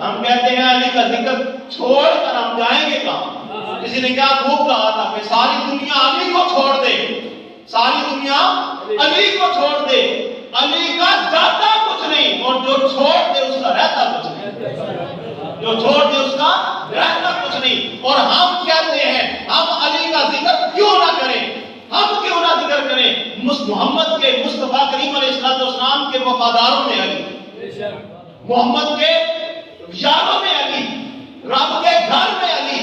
ہم کہتے ہیں علی کا ذکر چھوڑ کر ہم جائیں گے کہاں؟ کسی نے کیا خوب کہا تھا کہ ساری دنیا علی کو چھوڑ دے، ساری دنیا علی کو چھوڑ دے، علی کا جاتا کچھ نہیں اور جو چھوڑ دے اس کا رہتا کچھ نہیں، جو چھوڑ دے اس کا رہتا کچھ نہیں۔ اور ہم کہتے ہیں ہم علی کا ذکر کیوں نہ کریں، ہم کیوں نہ ذکر کریں؟ محمد کے مصطفیٰ کریم علیہ السلام کے وفاداروں میں علی، محمد کے یاروں میں علی، رب کے گھر میں علی،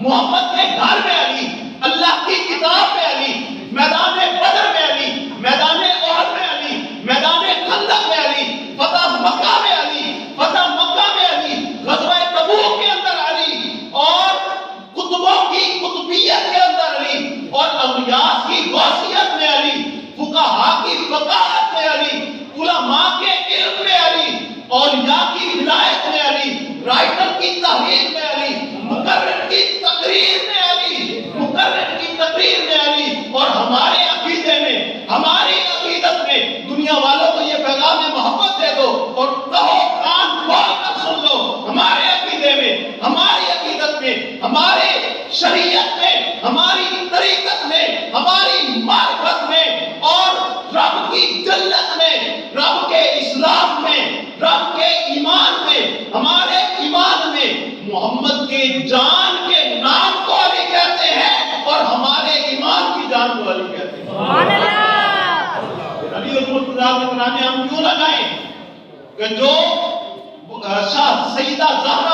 محمد کے گھر میں علی، اللہ کی کتاب میں علی، میدان بدر میں علی، میدان احد میں علی، میدان خندق میں علی، فتح مکہ میں علی، فتح مکہ میں علی، غزوہ تبوک کے اندر علی، اور کتبوں کی قطبیت کے اندر علی، اور اولیاء کی غوثیت میں علی، فقہاء کی فقاہت میں علی، علماء کے علم میں علی، اولیاء کی ولایت میں علی، رائٹر کی تحریر میں علی، مقرر کی تقریر میں علی، مقرر کی تقریر میں علی۔ اور ہمارے عقیدے میں، ہماری عقیدت میں دنیا والوں کو یہ پیغام محبت دے دو اور کہو، کان کھول کر سن لو، ہمارے عقیدے میں، ہماری عقیدت میں، ہمارے شریعت میں، ہماری طریقت میں، ہماری معرفت میں، اور رب کی جنت میں، رب کے اسلام میں، رب کے ایمان میں، ہمارے ایمان میں محمد کے جان کے نام کو علی کہتے ہیں اور ہمارے ایمان کی جان کو علی کہتے ہیں۔ سبحان اللہ۔ علی المرتضیٰ کے ترانے ہم کیوں نہ گائیں کہ جو سیدہ زہرا